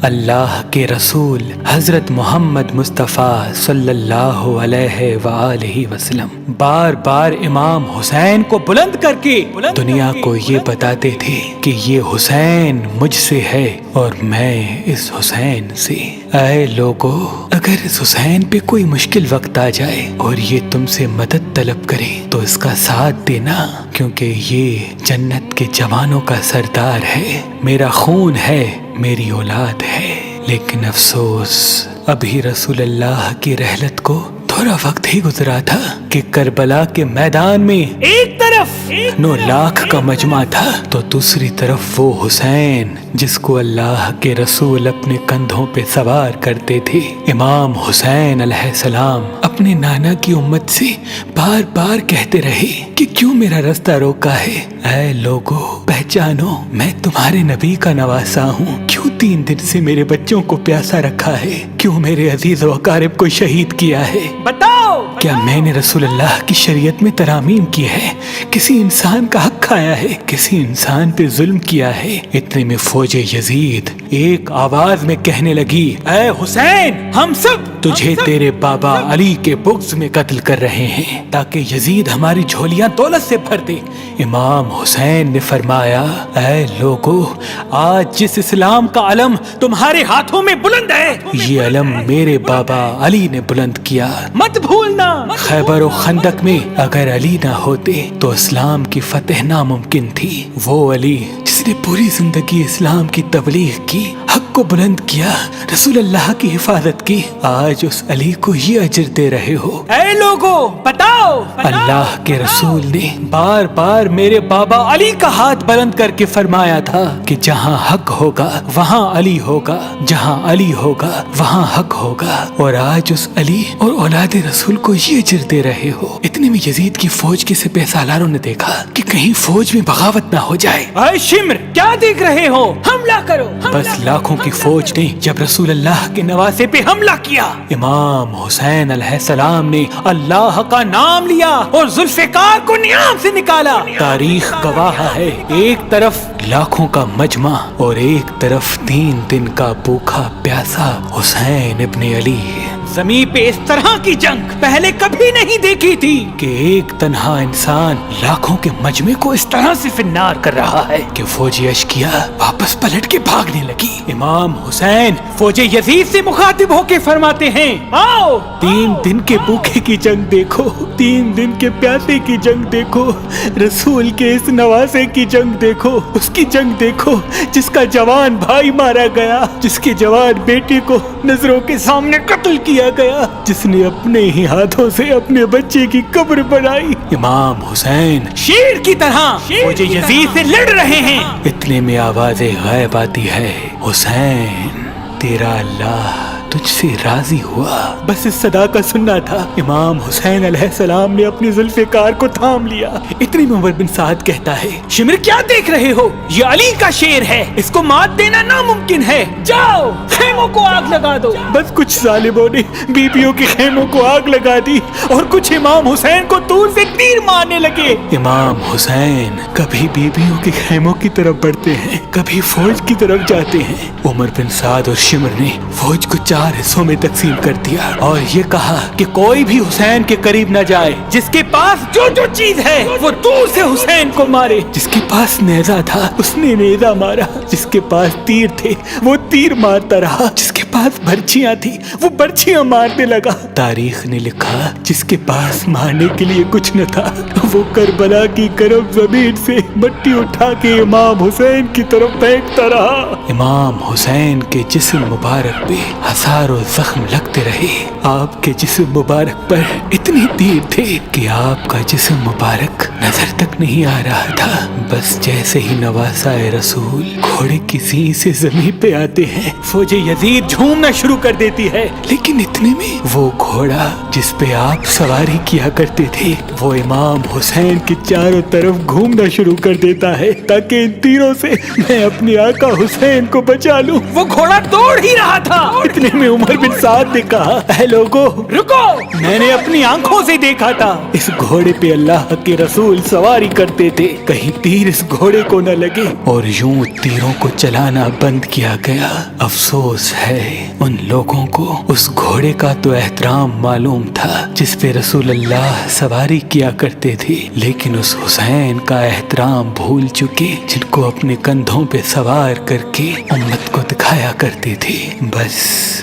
اللہ کے رسول حضرت محمد مصطفیٰ صلی اللہ علیہ وآلہ وسلم بار بار امام حسین کو بلند کر کے دنیا کو یہ بتاتے تھے کہ یہ حسین مجھ سے ہے اور میں اس حسین سے۔ اے لوگو، اگر اس حسین پہ کوئی مشکل وقت آ جائے اور یہ تم سے مدد طلب کرے تو اس کا ساتھ دینا، کیونکہ یہ جنت کے جوانوں کا سردار ہے، میرا خون ہے، میری اولاد ہے۔ لیکن افسوس، ابھی رسول اللہ کی رحلت کو تھوڑا وقت ہی گزرا تھا کہ کربلا کے میدان میں ایک طرف 9 لاکھ کا مجمع تھا تو دوسری طرف وہ حسین جس کو اللہ کے رسول اپنے کندھوں پہ سوار کرتے تھے۔ امام حسین علیہ السلام اپنے نانا کی امت سے بار بار کہتے رہے کہ کیوں میرا رستہ روکا ہے؟ اے لوگو، پہچانو، میں تمہارے نبی کا نواسا ہوں۔ کیوں 3 دن سے میرے بچوں کو پیاسا رکھا ہے؟ کیوں میرے عزیز و اقارب کو شہید کیا ہے؟ بتاؤ، کیا میں نے رسول اللہ کی شریعت میں ترامیم کی ہے؟ کسی انسان کا حق کھایا ہے؟ کسی انسان پہ ظلم کیا ہے؟ اتنے میں فوج یزید ایک آواز میں کہنے لگی، اے حسین، ہم سب تجھے تیرے بابا علی کے بغض میں قتل کر رہے ہیں تاکہ یزید ہماری جھولیاں دولت سے بھر دے۔ امام حسین نے فرمایا، اے لوگو، آج جس اسلام کا علم تمہارے ہاتھوں میں بلند ہے، یہ علم میرے بابا علی نے بلند کیا۔ مت بھولنا، خیبر و خندق میں اگر علی نہ ہوتے تو اسلام کی فتح ناممکن تھی۔ وہ علی جس نے پوری زندگی اسلام کی تبلیغ کی، حق کو بلند کیا، رسول اللہ کی حفاظت کی، آج اس علی کو یہ اجر دے رہے ہو۔ اے لوگو، بتاؤ، اللہ کے رسول نے بار بار میرے بابا علی کا ہاتھ بلند کر کے فرمایا تھا کہ جہاں حق ہوگا وہاں علی ہوگا، جہاں علی ہوگا وہاں حق ہوگا، اور آج اس علی اور اولاد رسول کو یہ اجر دے رہے ہو۔ اتنے میں یزید کی فوج کے سپہ سالاروں نے دیکھا کہ کہیں فوج میں بغاوت نہ ہو جائے۔ اے شمر، کیا دیکھ رہے ہو؟ حملہ کرو۔ بس لاکھوں کی فوج نے جب رسول اللہ کے نواسے پہ حملہ کیا، امام حسین علیہ السلام نے اللہ کا نام لیا اور ذوالفقار کو نیام سے نکالا۔ تاریخ گواہ ہے، ایک طرف لاکھوں کا مجمع اور ایک طرف 3 دن کا بھوکا پیاسا حسین ابن علی۔ زمین پہ اس طرح کی جنگ پہلے کبھی نہیں دیکھی تھی کہ ایک تنہا انسان لاکھوں کے مجمع کو اس طرح سے فنار کر رہا ہے کہ فوج اشکیا واپس پلٹ کے بھاگنے لگی۔ امام حسین فوج یزید سے مخاطب ہو کے فرماتے ہیں، آؤ، 3 دن کے بھوکے کی جنگ دیکھو، 3 دن کے پیاسے کی جنگ دیکھو، رسول کے اس نواسے کی جنگ دیکھو، اس کی جنگ دیکھو جس کا جوان بھائی مارا گیا، جس کے جوان بیٹے کو نظروں کے سامنے قتل کیا گیا، جس نے اپنے ہی ہاتھوں سے اپنے بچے کی قبر بنائی۔ امام حسین شیر کی طرح فوج یزید سے لڑ رہے ہیں۔ اتنے میں آواز غائب آتی ہے، حسین، تیرا اللہ تجھ سے راضی ہوا۔ بس اس صدا کا سننا تھا، امام حسین علیہ السلام نے اپنی ذوالفقار کو تھام لیا۔ اتنی میں عمر بن سعد کہتا ہے، شمر، کیا دیکھ رہے ہو؟ یہ علی کا شیر ہے، اس کو مات دینا ناممکن ہے، جاؤ خیموں کو آگ لگا دو۔ بس کچھ ظالموں نے بیبیوں کے خیموں کو آگ لگا دی اور کچھ امام حسین کو دور سے تیر مارنے لگے۔ امام حسین کبھی بیبیوں کے خیموں کی طرف بڑھتے ہیں، کبھی فوج کی طرف جاتے ہیں۔ عمر بن سعد اور شمر نے فوج کو 4 حصوں میں تقسیم کر دیا اور یہ کہا کہ کوئی بھی حسین کے قریب نہ جائے، جس کے پاس جو چیز ہے وہ دور سے حسین کو مارے۔ جس کے پاس نیزہ تھا اس نے نیزہ مارا، جس کے پاس تیر تھے وہ تیر مارتا رہا، جس کے پاس برچیاں تھی وہ برچیاں مارنے لگا۔ تاریخ نے لکھا جس کے پاس مارنے کے لیے کچھ نہ تھا وہ کربلا کی گرم زمین سے مٹی اٹھا کے امام حسین کی طرف پھینکتا رہا۔ امام حسین کے جسم مبارک پہ ہزاروں زخم لگتے رہے، آپ کے جسم مبارک پر اتنے تیر تھے کہ آپ کا جسم مبارک نظر تک نہیں آ رہا تھا۔ بس جیسے ہی نواسا رسول گھوڑے کی زین سے زمین پہ آتے ہیں، فوج یزید جھومنا شروع کر دیتی ہے، لیکن اتنے میں وہ گھوڑا جس پہ آپ سواری کیا کرتے تھے وہ امام حسین کے چاروں طرف گھومنا شروع کر دیتا ہے تاکہ ان تیروں سے میں اپنے آقا حسین کو بچا لوں۔ وہ گھوڑا دوڑ ہی رہا تھا، اتنے میں عمر بن سعد نے کہا اے لوگو رکو، میں نے اپنی آنکھوں سے دیکھا تھا اس گھوڑے پہ اللہ کے رسول سواری کرتے تھے، کہیں تیر اس گھوڑے کو نہ لگے، اور یوں تیروں کو چلانا بند کیا گیا۔ افسوس ہے ان لوگوں کو اس گھوڑے کا تو احترام معلوم تھا جس پہ رسول اللہ سواری کیا کرتے تھے، لیکن اس حسین کا احترام بھول چکے جن کو اپنے کندھوں پہ سوار کر کے امت کو دکھایا کرتے تھے۔ بس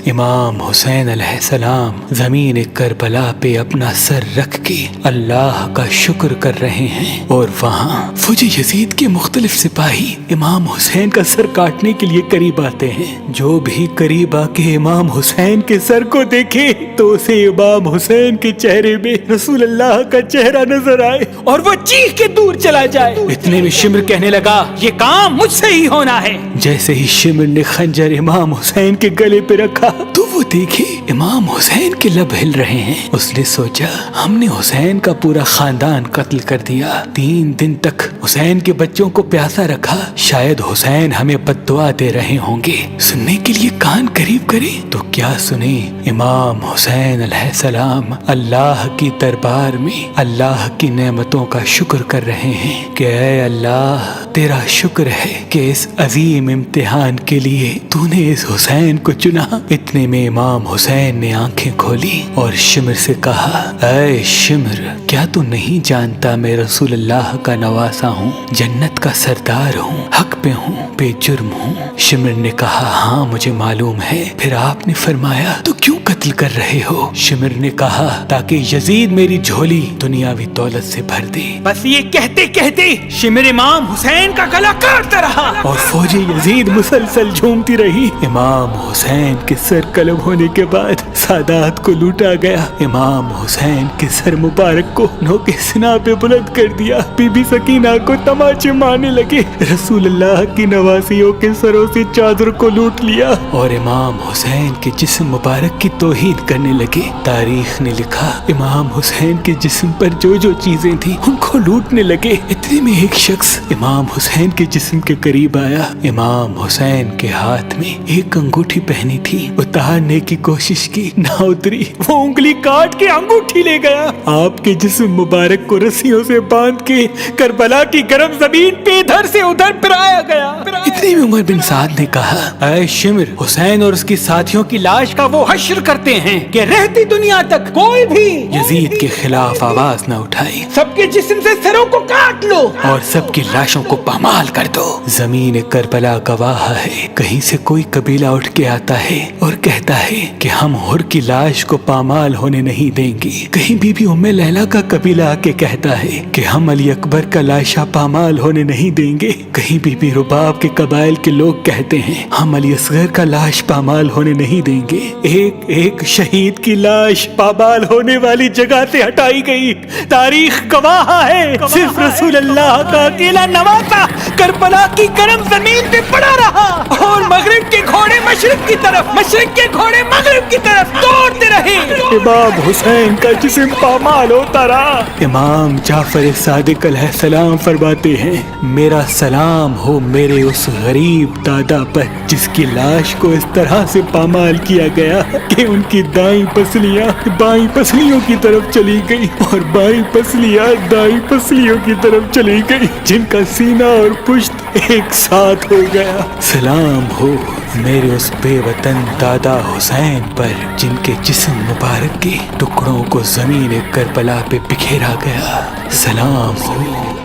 امام حسین علیہ السلام زمین کربلا پہ اپنا سر رکھ کے اللہ کا شکر کر رہے ہیں، اور وہاں فوجی یزید کے مختلف سپاہی امام حسین کا سر کاٹنے کے لیے قریب آتے ہیں۔ جو بھی قریب آ کے امام حسین کے سر کو دیکھے تو اسے امام حسین کے چہرے میں رسول اللہ کا چہرہ نظر آئے اور وہ چیخ کے دور چلا جائے۔ اتنے میں شمر کہنے لگا یہ کام مجھ سے ہی ہونا ہے۔ جیسے ہی شمر نے خنجر امام حسین کے گلے پہ رکھا تو وہ دیکھے امام حسین کے لب ہل رہے ہیں۔ اس نے سوچا ہم نے حسین کا پورا خاندان قتل کر دیا، 3 دن تک حسین کے بچوں کو پیاسا رکھا، شاید حسین ہمیں بد دعا دے رہے ہوں گے، سننے کے لیے کان قریب کرے تو کیا سنے۔ امام حسین علیہ السلام اللہ کی دربار میں اللہ کی نعمتوں کا شکر کر رہے ہیں کہ اے اللہ تیرا شکر ہے کہ اس عظیم امتحان کے لیے تو نے اس حسین کو چنا۔ اتنے میں امام حسین نے آنکھیں کھولی اور شمر سے کہا اے شمر کیا تو نہیں جانتا میں رسول اللہ کا نواسا ہوں، جنت کا سردار ہوں، حق پہ ہوں، بے جرم ہوں۔ شمر نے کہا ہاں مجھے معلوم ہے، پھر آپ نے فرمایا تو کیوں قتل کر رہے ہو؟ شمر نے کہا تاکہ یزید میری جھولی دنیاوی دولت سے بھر دے۔ بس یہ کہتے کہتے شمر امام حسین کا گلا کاٹتا رہا اور فوجی یزید مسلسل جھومتی رہی۔ امام حسین کے سر قلم ہونے کے بعد سادات کو لوٹا گیا۔ امام حسین کے سر مبارک کو نوکے سنا پہ بلند کر دیا۔ بی بی سکینہ کو تماچے مارنے لگے۔ رسول اللہ کی نواسیوں کے سروں سے چادر کو لوٹ لیا اور امام حسین کے جسم مبارک کی توہین کرنے لگے۔ تاریخ نے لکھا امام حسین کے جسم پر جو جو چیزیں تھیں ان کو لوٹنے لگے۔ اتنے میں ایک شخص امام حسین کے جسم کے قریب آیا۔ امام حسین کے ہاتھ میں ایک انگوٹھی پہنی تھی، اتارنے کی کوشش کی نہ اتری، وہ انگلی کاٹ کے انگوٹھی لے گیا۔ آپ کے جسم مبارک کو رسیوں سے باندھ کے کربلا کی گرم زمین پہ ادھر سے ادھر پھرایا گیا۔ اتنے میں عمر بن سعد نے کہا اے شمر حسین اور اس کی ساتھیوں کی لاش کا وہ حشر کرتے ہیں کہ رہتی دنیا تک کوئی بھی یزید کے خلاف آواز نہ اٹھائے، سب کے جسم سے سروں کو کاٹ لو اور سب کی لاشوں کو پامال کر دو۔ زمین کربلا گواہ ہے، کہیں سے کوئی قبیلہ اٹھ کے آتا ہے اور کہتا ہے کہ ہم حر کی لاش کو پامال ہونے نہیں دیں گے، کہیں بی بی ام لیلا کا قبیلہ آ کے کہتا ہے کہ ہم علی اکبر کا لاشا پامال ہونے نہیں دیں گے، کہیں بی بی رباب کے قبائل کے لوگ کہتے ہیں ہم علی اصغر کا لاش پامال ہونے نہیں دیں گے۔ ایک ایک شہید کی لاش پامال ہونے والی جگہ سے ہٹائی گئی۔ تاریخ گواہ ہے صرف رسول اللہ کا اکیلا نواسا کربلا کی گرم زمین پہ پڑا رہا اور مغرب کے گھوڑے مشرق کی طرف، مشرق کے گھوڑے مغرب کی طرف دوڑتے رہے۔ امام حسین کا جسم پامال ہوتا رہا۔ امام جعفر صادق علیہ السلام فرماتے ہیں میرا سلام ہو میرے اس غریب دادا پر جس کی لاش کو اس طرح سے پامال کیا گیا کہ ان کی دائیں پسلیاں بائیں پسلیوں کی طرف چلی گئی اور بائیں پسلیاں دائیں پسلیوں کی طرف چلی گئی، جن کا سینہ اور پشت ایک ساتھ ہو گیا۔ سلام ہو میرے اس بے وطن دادا حسین پر جن کے جسم مبارک کے ٹکڑوں کو زمین کربلا پہ بکھیرا گیا۔ سلام ہو،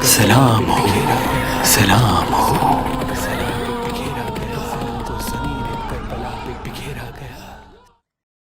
سلام ہو، سلام ہو۔